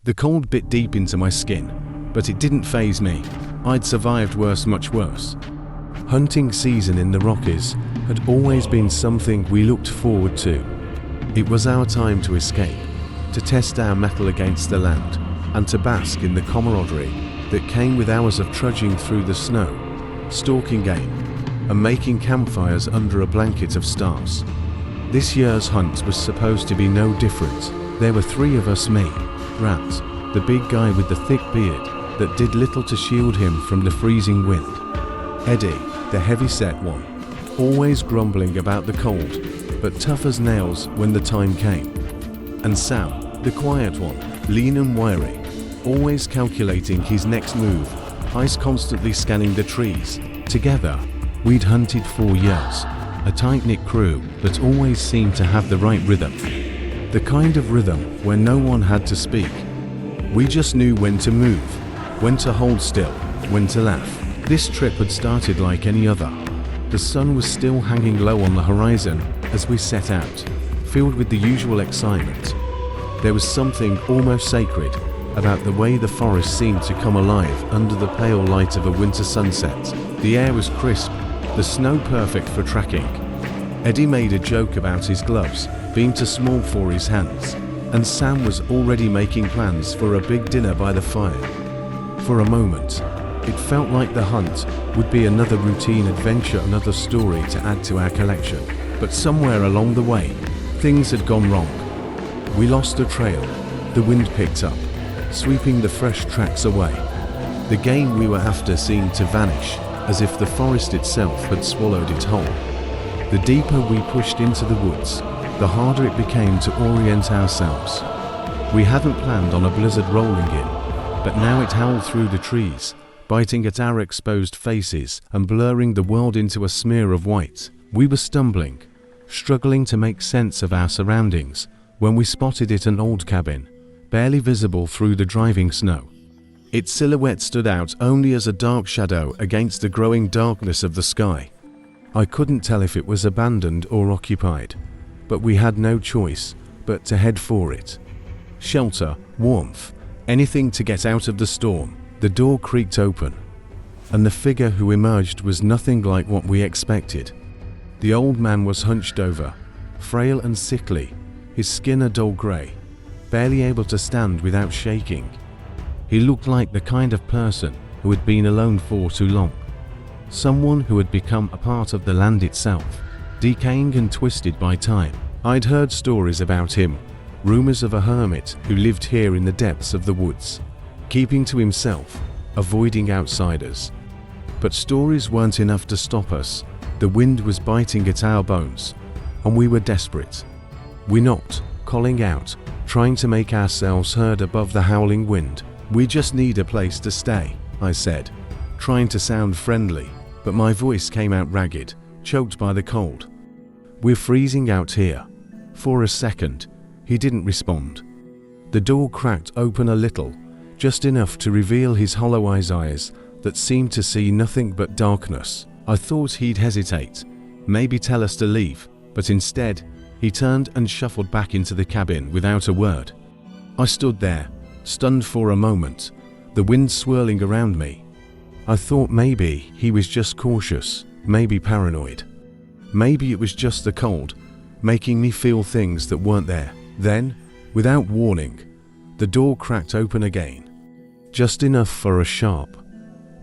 The cold bit deep into my skin, but it didn't faze me. I'd survived worse, much worse. Hunting season in the Rockies had always been something we looked forward to. It was our time to escape, to test our mettle against the land, and to bask in the camaraderie that came with hours of trudging through the snow, stalking game, and making campfires under a blanket of stars. This year's hunt was supposed to be no different. There were 3 of us: me, Rat, the big guy with the thick beard that did little to shield him from the freezing wind; Eddie, the heavy-set one, always grumbling about the cold, but tough as nails when the time came; and Sam, the quiet one, lean and wiry, always calculating his next move, eyes constantly scanning the trees. Together, we'd hunted for years, a tight-knit crew that always seemed to have the right rhythm. The kind of rhythm where no one had to speak. We just knew when to move, when to hold still, when to laugh. This trip had started like any other. The sun was still hanging low on the horizon as we set out, filled with the usual excitement. There was something almost sacred about the way the forest seemed to come alive under the pale light of a winter sunset. The air was crisp, the snow perfect for tracking. Eddie made a joke about his gloves being too small for his hands, and Sam was already making plans for a big dinner by the fire. For a moment, it felt like the hunt would be another routine adventure, another story to add to our collection. But somewhere along the way, things had gone wrong. We lost a trail. The wind picked up, sweeping the fresh tracks away. The game we were after seemed to vanish, as if the forest itself had swallowed it whole. The deeper we pushed into the woods, the harder it became to orient ourselves. We hadn't planned on a blizzard rolling in, but now it howled through the trees, biting at our exposed faces and blurring the world into a smear of white. We were stumbling, struggling to make sense of our surroundings, when we spotted it, an old cabin, barely visible through the driving snow. Its silhouette stood out only as a dark shadow against the growing darkness of the sky. I couldn't tell if it was abandoned or occupied, but we had no choice but to head for it. Shelter, warmth, anything to get out of the storm. The door creaked open, and the figure who emerged was nothing like what we expected. The old man was hunched over, frail and sickly, his skin a dull grey, barely able to stand without shaking. He looked like the kind of person who had been alone for too long, someone who had become a part of the land itself, decaying and twisted by time. I'd heard stories about him, rumours of a hermit who lived here in the depths of the woods, keeping to himself, avoiding outsiders. But stories weren't enough to stop us. The wind was biting at our bones, and we were desperate. We knocked, calling out, trying to make ourselves heard above the howling wind. "We just need a place to stay," I said, trying to sound friendly, but my voice came out ragged, choked by the cold. "We're freezing out here." For a second, he didn't respond. The door cracked open a little, just enough to reveal his hollow-eyed eyes that seemed to see nothing but darkness. I thought he'd hesitate, maybe tell us to leave, but instead, he turned and shuffled back into the cabin without a word. I stood there, stunned for a moment, the wind swirling around me. I thought maybe he was just cautious, maybe paranoid. Maybe it was just the cold, making me feel things that weren't there. Then, without warning, the door cracked open again, just enough for a sharp,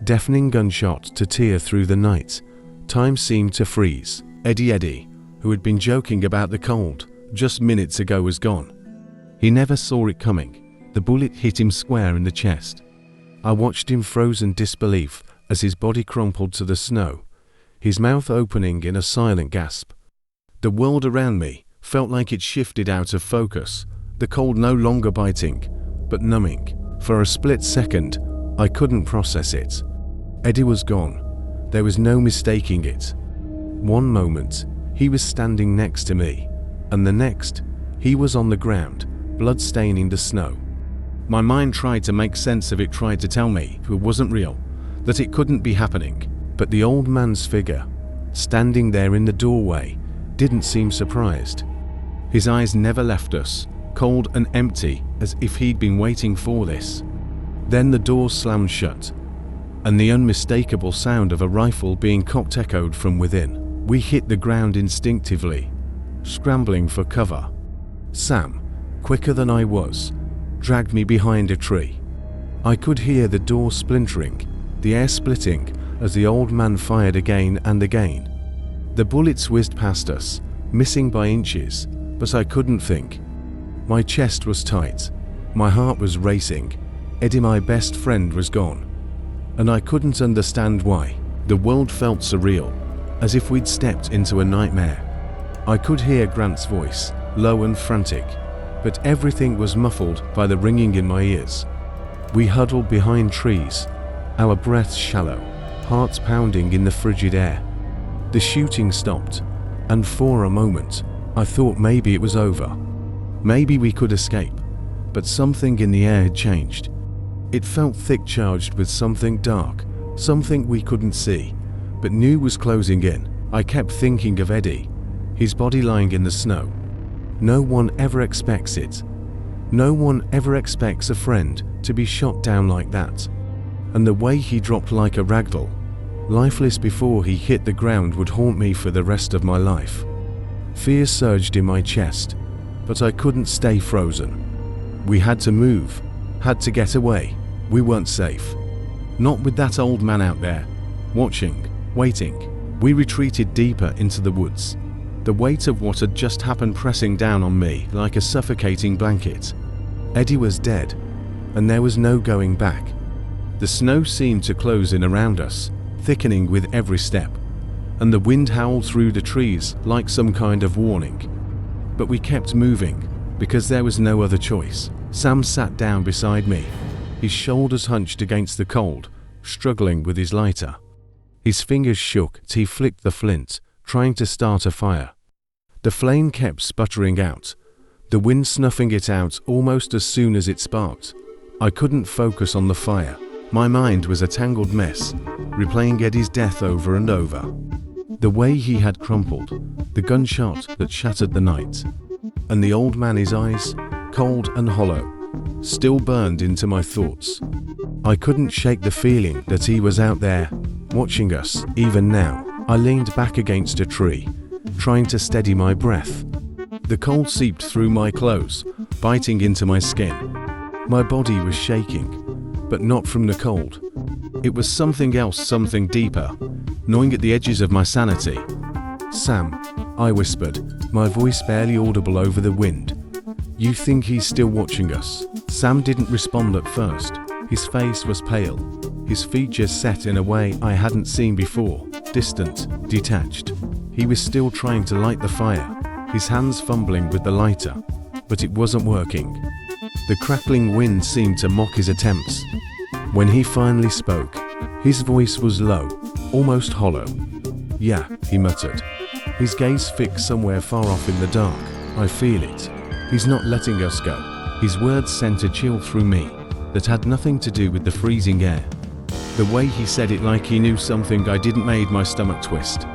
deafening gunshot to tear through the night. Time seemed to freeze. Eddie, who had been joking about the cold just minutes ago, was gone. He never saw it coming. The bullet hit him square in the chest. I watched him frozen disbelief as his body crumpled to the snow, his mouth opening in a silent gasp. The world around me felt like it shifted out of focus, the cold no longer biting, but numbing. For a split second, I couldn't process it. Eddie was gone. There was no mistaking it. One moment, he was standing next to me, and the next, he was on the ground, blood staining the snow. My mind tried to make sense of it, tried to tell me it wasn't real, that it couldn't be happening. But the old man's figure, standing there in the doorway, didn't seem surprised. His eyes never left us, cold and empty, as if he'd been waiting for this. Then the door slammed shut, and the unmistakable sound of a rifle being cocked echoed from within. We hit the ground instinctively, scrambling for cover. Sam, quicker than I was, dragged me behind a tree. I could hear the door splintering, the air splitting, as the old man fired again and again. The bullets whizzed past us, missing by inches, but I couldn't think. My chest was tight, my heart was racing. Eddie, my best friend, was gone, and I couldn't understand why. The world felt surreal, as if we'd stepped into a nightmare. I could hear Grant's voice, low and frantic, but everything was muffled by the ringing in my ears. We huddled behind trees, our breaths shallow, hearts pounding in the frigid air. The shooting stopped, and for a moment, I thought maybe it was over. Maybe we could escape, but something in the air had changed. It felt thick, charged with something dark, something we couldn't see, but knew was closing in. I kept thinking of Eddie, his body lying in the snow. No one ever expects it. No one ever expects a friend to be shot down like that. And the way he dropped like a ragdoll, lifeless before he hit the ground, would haunt me for the rest of my life. Fear surged in my chest, but I couldn't stay frozen. We had to move, had to get away. We weren't safe. Not with that old man out there, watching, waiting. We retreated deeper into the woods, the weight of what had just happened pressing down on me like a suffocating blanket. Eddie was dead, and there was no going back. The snow seemed to close in around us, thickening with every step, and the wind howled through the trees like some kind of warning. But we kept moving, because there was no other choice. Sam sat down beside me, his shoulders hunched against the cold, struggling with his lighter. His fingers shook as he flicked the flint, trying to start a fire. The flame kept sputtering out, the wind snuffing it out almost as soon as it sparked. I couldn't focus on the fire. My mind was a tangled mess, replaying Eddie's death over and over. The way he had crumpled, the gunshot that shattered the night, and the old man, his eyes, cold and hollow, still burned into my thoughts. I couldn't shake the feeling that he was out there, watching us, even now. I leaned back against a tree, trying to steady my breath. The cold seeped through my clothes, biting into my skin. My body was shaking, but not from the cold. It was something else, something deeper, gnawing at the edges of my sanity. "Sam," I whispered, my voice barely audible over the wind. "You think he's still watching us?" Sam didn't respond at first. His face was pale, his features set in a way I hadn't seen before, distant, detached. He was still trying to light the fire, his hands fumbling with the lighter, but it wasn't working. The crackling wind seemed to mock his attempts. When he finally spoke, his voice was low, almost hollow. "Yeah," he muttered, his gaze fixed somewhere far off in the dark. "I feel it. He's not letting us go." His words sent a chill through me that had nothing to do with the freezing air. The way he said it, like he knew something I didn't, made my stomach twist.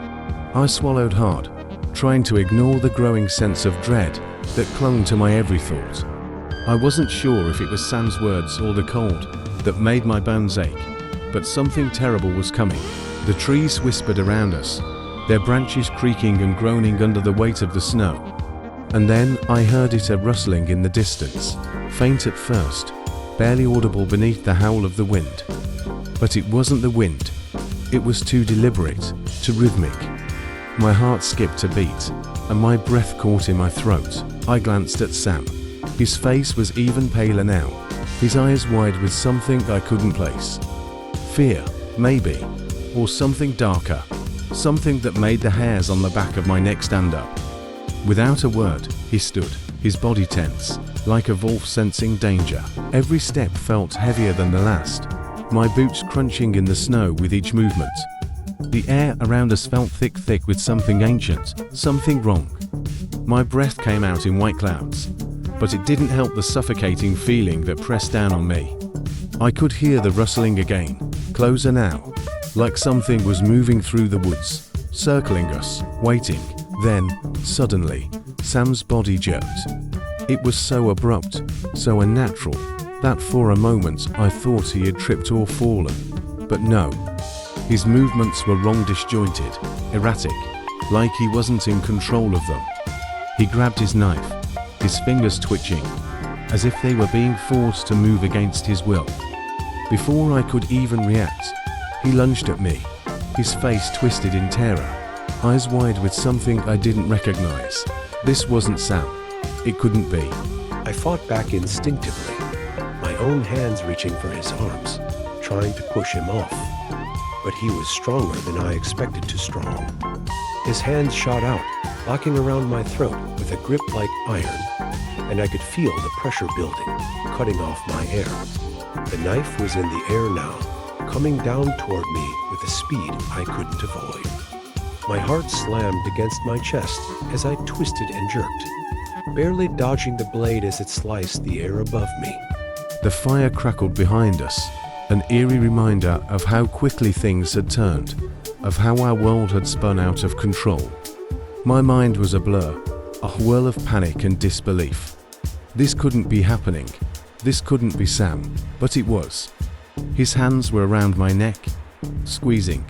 I swallowed hard, trying to ignore the growing sense of dread that clung to my every thought. I wasn't sure if it was Sam's words or the cold that made my bones ache, but something terrible was coming. The trees whispered around us, their branches creaking and groaning under the weight of the snow. And then I heard it, a rustling in the distance, faint at first, barely audible beneath the howl of the wind. But it wasn't the wind. It was too deliberate, too rhythmic. My heart skipped a beat, and my breath caught in my throat. I glanced at Sam. His face was even paler now, his eyes wide with something I couldn't place. Fear, maybe, or something darker, something that made the hairs on the back of my neck stand up. Without a word, he stood, his body tense, like a wolf sensing danger. Every step felt heavier than the last, my boots crunching in the snow with each movement. The air around us felt thick with something ancient, something wrong. My breath came out in white clouds, but it didn't help the suffocating feeling that pressed down on me. I could hear the rustling again, closer now, like something was moving through the woods, circling us, waiting. Then, suddenly, Sam's body jerked. It was so abrupt, so unnatural, that for a moment I thought he had tripped or fallen. But no. His movements were wrong, disjointed, erratic, like he wasn't in control of them. He grabbed his knife, his fingers twitching, as if they were being forced to move against his will. Before I could even react, he lunged at me, his face twisted in terror, eyes wide with something I didn't recognize. This wasn't Sam. It couldn't be. I fought back instinctively, my own hands reaching for his arms, trying to push him off. But he was stronger than I expected to strong. His hands shot out, locking around my throat with a grip like iron, and I could feel the pressure building, cutting off my air. The knife was in the air now, coming down toward me with a speed I couldn't avoid. My heart slammed against my chest as I twisted and jerked, barely dodging the blade as it sliced the air above me. The fire crackled behind us, an eerie reminder of how quickly things had turned, of how our world had spun out of control. My mind was a blur, a whirl of panic and disbelief. This couldn't be happening. This couldn't be Sam, but it was. His hands were around my neck, squeezing,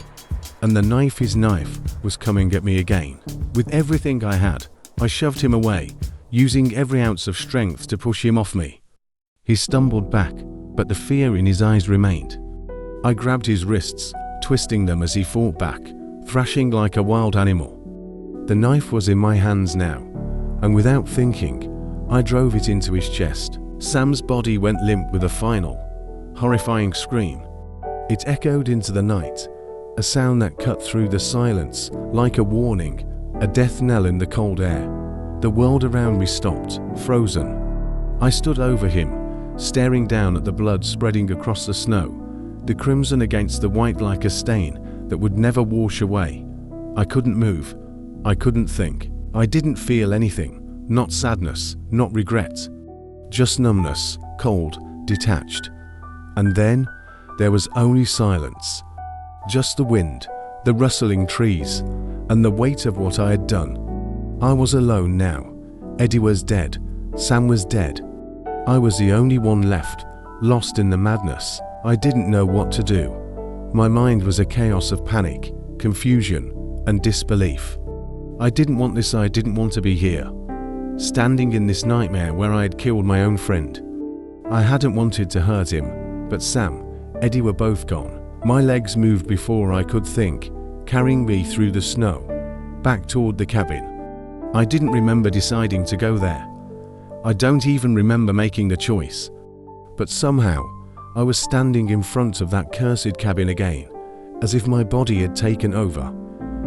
and his knife was coming at me again. With everything I had, I shoved him away, using every ounce of strength to push him off me. He stumbled back, but the fear in his eyes remained. I grabbed his wrists, twisting them as he fought back, thrashing like a wild animal. The knife was in my hands now, and without thinking, I drove it into his chest. Sam's body went limp with a final, horrifying scream. It echoed into the night, a sound that cut through the silence, like a warning, a death knell in the cold air. The world around me stopped, frozen. I stood over him, staring down at the blood spreading across the snow, the crimson against the white like a stain that would never wash away. I couldn't move. I couldn't think. I didn't feel anything, not sadness, not regret. Just numbness, cold, detached. And then, there was only silence. Just the wind, the rustling trees, and the weight of what I had done. I was alone now. Eddie was dead. Sam was dead. I was the only one left, lost in the madness. I didn't know what to do. My mind was a chaos of panic, confusion, and disbelief. I didn't want this. I didn't want to be here, standing in this nightmare where I had killed my own friend. I hadn't wanted to hurt him, but Sam, Eddie were both gone. My legs moved before I could think, carrying me through the snow, back toward the cabin. I didn't remember deciding to go there. I don't even remember making the choice. But somehow, I was standing in front of that cursed cabin again, as if my body had taken over,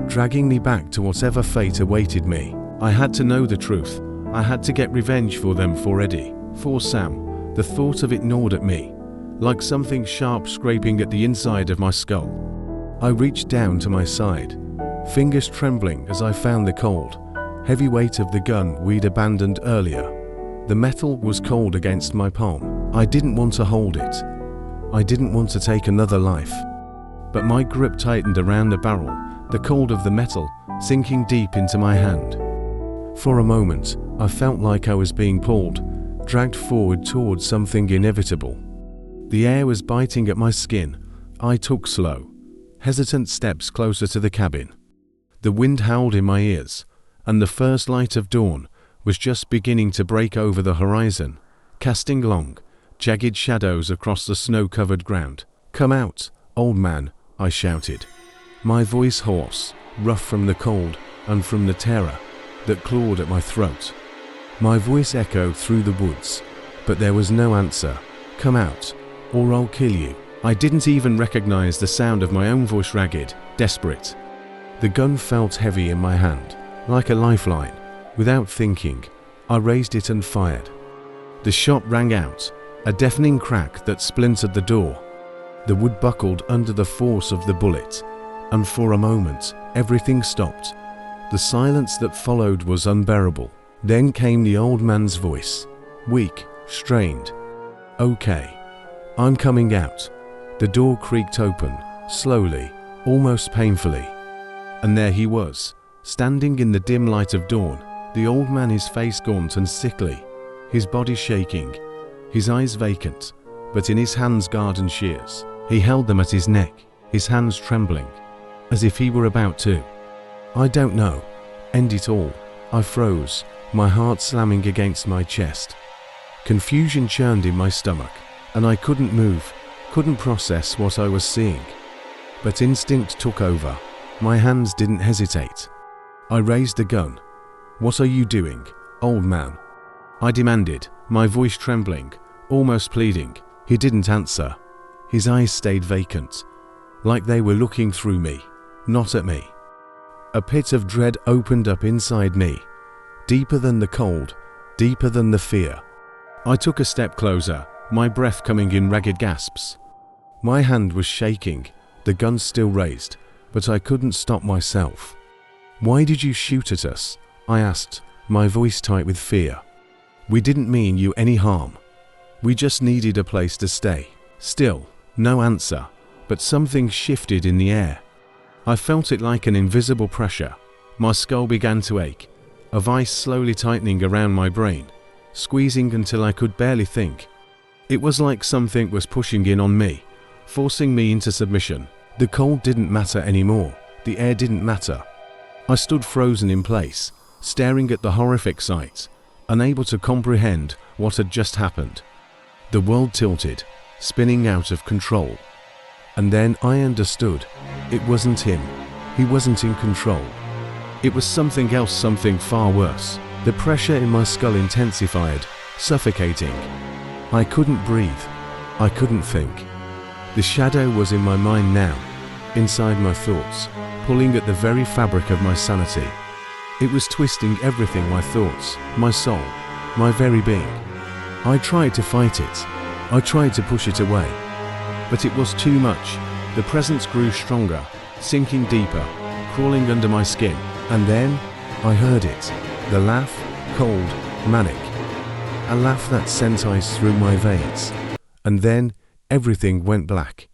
dragging me back to whatever fate awaited me. I had to know the truth. I had to get revenge for them, for Eddie, for Sam. The thought of it gnawed at me, like something sharp scraping at the inside of my skull. I reached down to my side, fingers trembling as I found the cold, heavy weight of the gun we'd abandoned earlier. The metal was cold against my palm. I didn't want to hold it. I didn't want to take another life. But my grip tightened around the barrel, the cold of the metal sinking deep into my hand. For a moment, I felt like I was being pulled, dragged forward towards something inevitable. The air was biting at my skin. I took slow, hesitant steps closer to the cabin. The wind howled in my ears, and the first light of dawn was just beginning to break over the horizon, casting long, jagged shadows across the snow-covered ground. "Come out, old man," I shouted, my voice hoarse, rough from the cold and from the terror that clawed at my throat. My voice echoed through the woods, but there was no answer. "Come out, or I'll kill you." I didn't even recognize the sound of my own voice, ragged, desperate. The gun felt heavy in my hand, like a lifeline. Without thinking, I raised it and fired. The shot rang out, a deafening crack that splintered the door. The wood buckled under the force of the bullet, and for a moment, everything stopped. The silence that followed was unbearable. Then came the old man's voice, weak, strained. "Okay, I'm coming out." The door creaked open, slowly, almost painfully. And there he was, standing in the dim light of dawn, the old man, his face gaunt and sickly, his body shaking, his eyes vacant, but in his hands garden shears. He held them at his neck, his hands trembling, as if he were about to, I don't know, end it all. I froze, my heart slamming against my chest. Confusion churned in my stomach, and I couldn't move, couldn't process what I was seeing. But instinct took over. My hands didn't hesitate. I raised the gun. "What are you doing, old man?" I demanded, my voice trembling, almost pleading. He didn't answer. His eyes stayed vacant, like they were looking through me, not at me. A pit of dread opened up inside me, deeper than the cold, deeper than the fear. I took a step closer, my breath coming in ragged gasps. My hand was shaking, the gun still raised, but I couldn't stop myself. "Why did you shoot at us?" I asked, my voice tight with fear. "We didn't mean you any harm. We just needed a place to stay." Still, no answer, but something shifted in the air. I felt it like an invisible pressure. My skull began to ache, a vice slowly tightening around my brain, squeezing until I could barely think. It was like something was pushing in on me, forcing me into submission. The cold didn't matter anymore. The air didn't matter. I stood frozen in place, staring at the horrific sight, unable to comprehend what had just happened. The world tilted, spinning out of control. And then I understood. It wasn't him. He wasn't in control. It was something else, something far worse. The pressure in my skull intensified, suffocating. I couldn't breathe. I couldn't think. The shadow was in my mind now, inside my thoughts, pulling at the very fabric of my sanity. It was twisting everything, my thoughts, my soul, my very being. I tried to fight it. I tried to push it away. But it was too much. The presence grew stronger, sinking deeper, crawling under my skin. And then I heard it. The laugh, cold, manic. A laugh that sent ice through my veins. And then everything went black.